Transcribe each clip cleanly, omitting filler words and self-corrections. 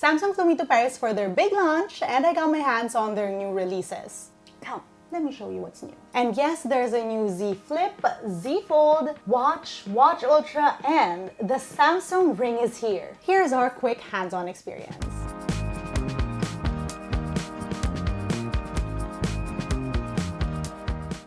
Samsung flew me to Paris for their big launch and I got my hands on their new releases. Come, let me show you what's new. And yes, there's a new Z Flip, Z Fold, Watch Ultra, and the Samsung Ring is here. Here's our quick hands-on experience.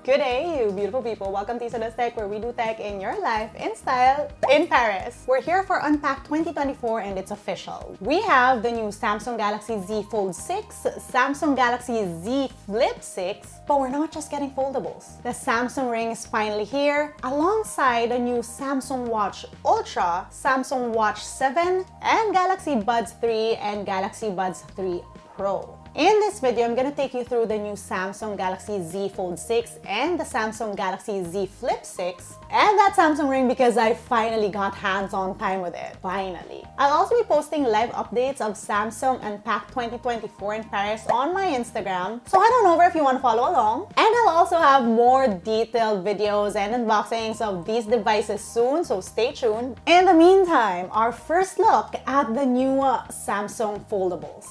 Good day, you beautiful people. Welcome to LAZADA Tech, where we do tech in your life, in style, in Paris. We're here for Unpacked 2024 and it's official. We have the new Samsung Galaxy Z Fold6, Samsung Galaxy Z Flip6, but we're not just getting foldables. The Samsung Ring is finally here, alongside a new Samsung Watch Ultra, Samsung Watch 7, and Galaxy Buds 3 and Galaxy Buds 3 Pro. In this video, I'm gonna take you through the new Samsung Galaxy Z Fold6 and the Samsung Galaxy Z Flip6 and that Samsung Ring because I finally got hands-on time with it. Finally. I'll also be posting live updates of Samsung Unpacked 2024 in Paris on my Instagram, so head on over if you want to follow along. And I'll also have more detailed videos and unboxings of these devices soon, so stay tuned. In the meantime, our first look at the new Samsung foldables.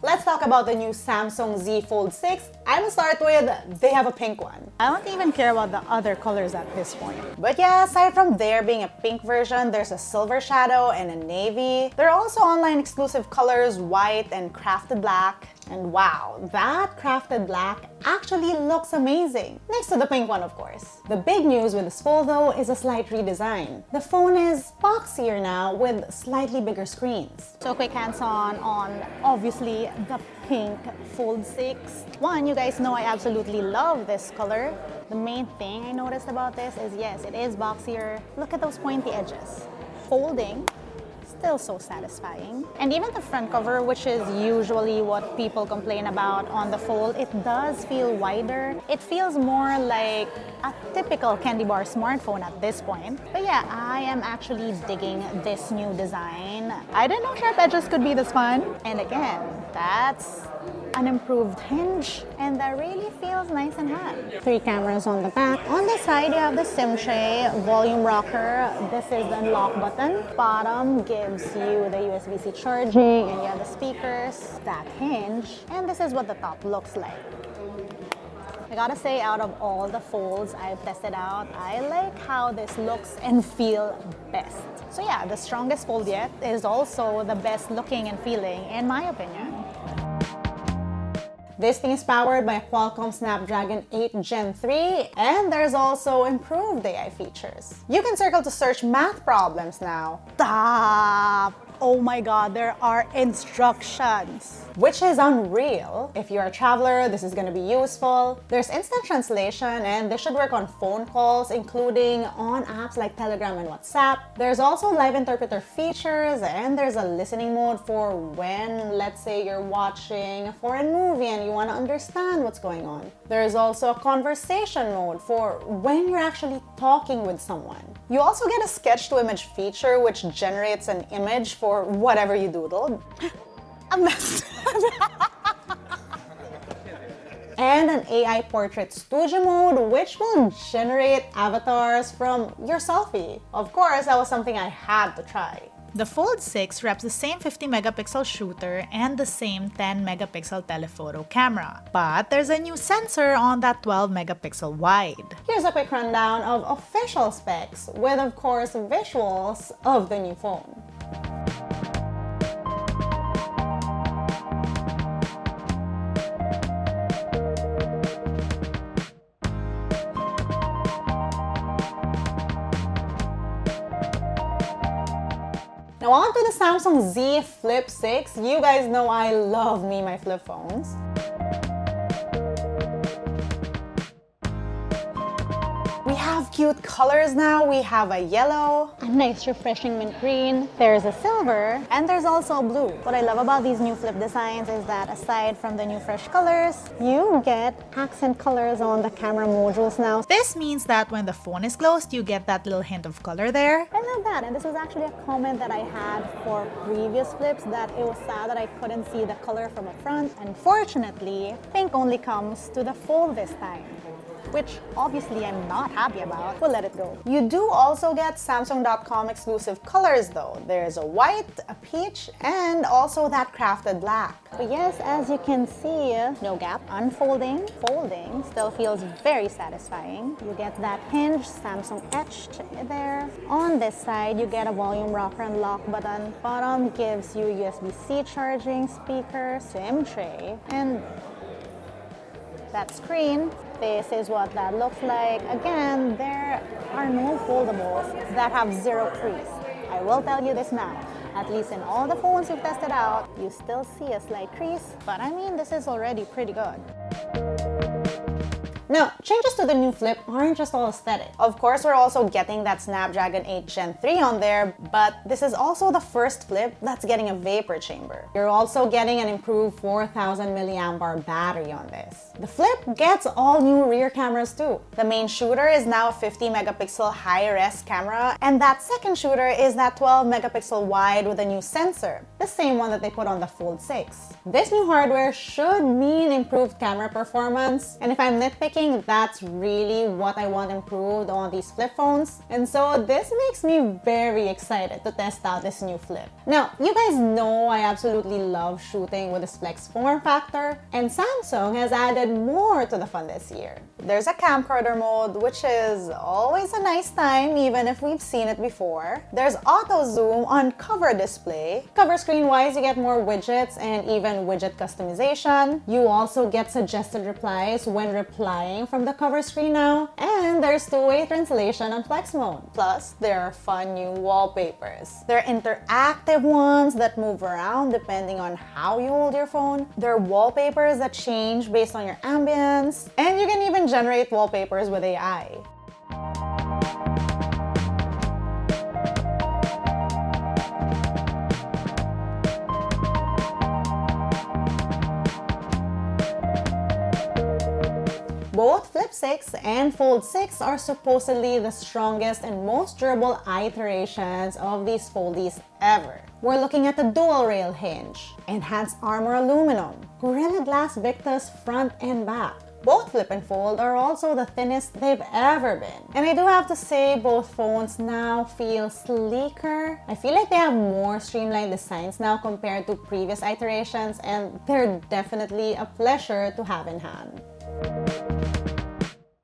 Let's talk about the new Samsung Z Fold6. I will start with, they have a pink one. I don't even care about the other colors at this point. But yeah, aside from there being a pink version, there's a silver shadow and a navy. There are also online exclusive colors, white and crafted black. And wow, that crafted black actually looks amazing. Next to the pink one, of course. The big news with this fold though is a slight redesign. The phone is boxier now with slightly bigger screens. So quick hands-on obviously the pink Fold6. One, you guys know I absolutely love this color. The main thing I noticed about this is yes, it is boxier. Look at those pointy edges. Folding, still so satisfying. And even the front cover, which is usually what people complain about on the Fold, it does feel wider. It feels more like a typical candy bar smartphone at this point. But yeah, I am actually digging this new design. I didn't know sharp edges could be this fun. And again, that's an improved hinge, and that really feels nice and hot. 3 cameras on the back. On the side, you have the SIM tray, volume rocker. This is the unlock button. Bottom gives you the USB-C charging, and you have the speakers, that hinge, and this is what the top looks like. I gotta say, out of all the folds I've tested out, I like how this looks and feel best. So yeah, the strongest fold yet is also the best looking and feeling, in my opinion. This thing is powered by a Qualcomm Snapdragon 8 Gen 3, and there's also improved AI features. You can circle to search math problems now. Stop! Oh my god, there are instructions, which is unreal. If you're a traveler, this is going to be useful. There's instant translation, and this should work on phone calls, including on apps like Telegram and WhatsApp. There's also live interpreter features, and there's a listening mode for when, let's say, you're watching a foreign movie and you want to understand what's going on. There's also a conversation mode for when you're actually talking with someone. You also get a sketch to image feature, which generates an image for whatever you doodled. And an AI portrait studio mode, which will generate avatars from your selfie. Of course, that was something I had to try. The Fold6 reps the same 50-megapixel shooter and the same 10-megapixel telephoto camera. But there's a new sensor on that 12-megapixel wide. Here's a quick rundown of official specs, with of course visuals of the new phone. Now on to the Samsung Z Flip6. You guys know I love my flip phones. We have cute colors now. We have a yellow, a nice refreshing mint green, there's a silver, and there's also a blue. What I love about these new flip designs is that aside from the new fresh colors, you get accent colors on the camera modules now. This means that when the phone is closed, you get that little hint of color there. I love that, and this was actually a comment that I had for previous flips, that it was sad that I couldn't see the color from the front. Unfortunately, pink only comes to the fold this time. which obviously I'm not happy about. We'll let it go. You do also get Samsung.com exclusive colors though. There's a white, a peach, and also that crafted black. But yes, as you can see, no gap. Unfolding, folding still feels very satisfying. You get that hinge, Samsung etched there. On this side, you get a volume rocker and lock button. Bottom gives you USB-C charging, speaker, SIM tray, and that screen. This is what that looks like. Again, there are no foldables that have zero crease. I will tell you this now. At least in all the phones we've tested out, you still see a slight crease, but I mean, this is already pretty good. Now, changes to the new Flip aren't just all aesthetic. Of course, we're also getting that Snapdragon 8 Gen 3 on there, but this is also the first Flip that's getting a vapor chamber. You're also getting an improved 4000 mAh battery on this. The Flip gets all new rear cameras too. The main shooter is now a 50 megapixel high-res camera, and that second shooter is that 12 megapixel wide with a new sensor, the same one that they put on the Fold 6. This new hardware should mean improved camera performance, and if I'm nitpicking, that's really what I want improved on these Flip phones. And so this makes me very excited to test out this new Flip. Now, you guys know I absolutely love shooting with this flex form factor, and Samsung has added more to the fun this year. There's a camcorder mode, which is always a nice time, even if we've seen it before. There's auto zoom on cover display. Cover screen wise, you get more widgets and even widget customization. You also get suggested replies when replying from the cover screen now, and there's two-way translation on flex mode. Plus, there are fun new wallpapers. There are interactive ones that move around depending on how you hold your phone. There are wallpapers that change based on your ambience, and you can even generate wallpapers with AI. Both Flip 6 and Fold 6 are supposedly the strongest and most durable iterations of these foldies ever. We're looking at the dual rail hinge, enhanced armor aluminum, Gorilla Glass Victus front and back. Both Flip and Fold are also the thinnest they've ever been. And I do have to say, both phones now feel sleeker. I feel like they have more streamlined designs now compared to previous iterations, and they're definitely a pleasure to have in hand.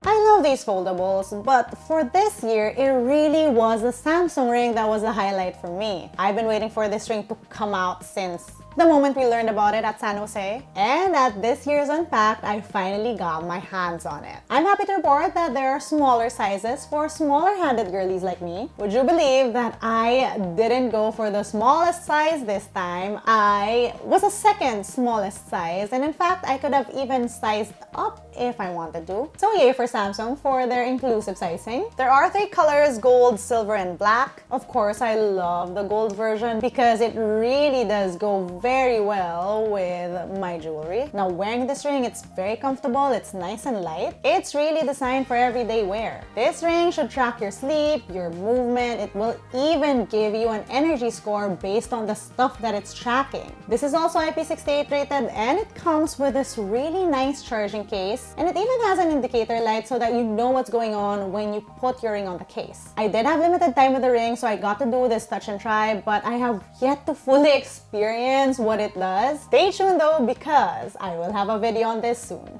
I love these foldables, but for this year, it really was the Samsung Ring that was the highlight for me. I've been waiting for this ring to come out since the moment we learned about it at San Jose, and at this year's Unpacked, I finally got my hands on it. I'm happy to report that there are smaller sizes for smaller-handed girlies like me. Would you believe that I didn't go for the smallest size this time? I was a second smallest size, and in fact, I could have even sized up if I wanted to. So yay for Samsung for their inclusive sizing. There are 3 colors: gold, silver, and black. Of course, I love the gold version because it really does go very well with my jewelry. Now, wearing this ring, it's very comfortable, it's nice and light. It's really designed for everyday wear. This ring should track your sleep, your movement. It will even give you an energy score based on the stuff that it's tracking. This is also IP68 rated, and it comes with this really nice charging case, and it even has an indicator light so that you know what's going on when you put your ring on the case. I did have limited time with the ring, so I got to do this touch and try, but I have yet to fully experience what it does. Stay tuned though, because I will have a video on this soon.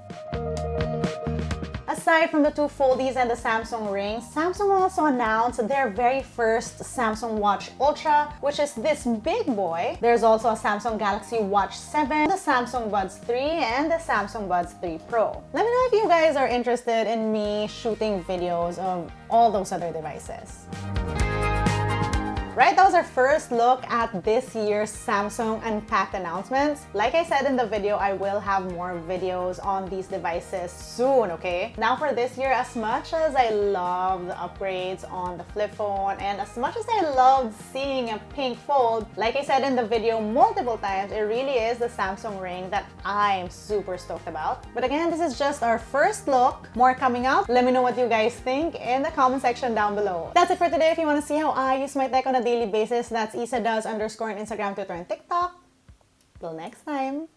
Aside from the 2 foldies and the Samsung Ring, Samsung also announced their very first Samsung Watch Ultra, which is this big boy. There's also a Samsung Galaxy Watch 7, the Samsung Buds 3, and the Samsung Buds 3 Pro. Let me know if you guys are interested in me shooting videos of all those other devices. Right, that was our first look at this year's Samsung Unpacked announcements. Like I said in the video, I will have more videos on these devices soon, okay? Now for this year, as much as I love the upgrades on the flip phone, and as much as I loved seeing a pink fold, like I said in the video multiple times, it really is the Samsung Ring that I'm super stoked about. But again, this is just our first look. More coming up. Let me know what you guys think in the comment section down below. That's it for today. If you want to see how I use my tech on a daily basis, that's IsaDoes_ on Instagram, Twitter, and TikTok. Till next time.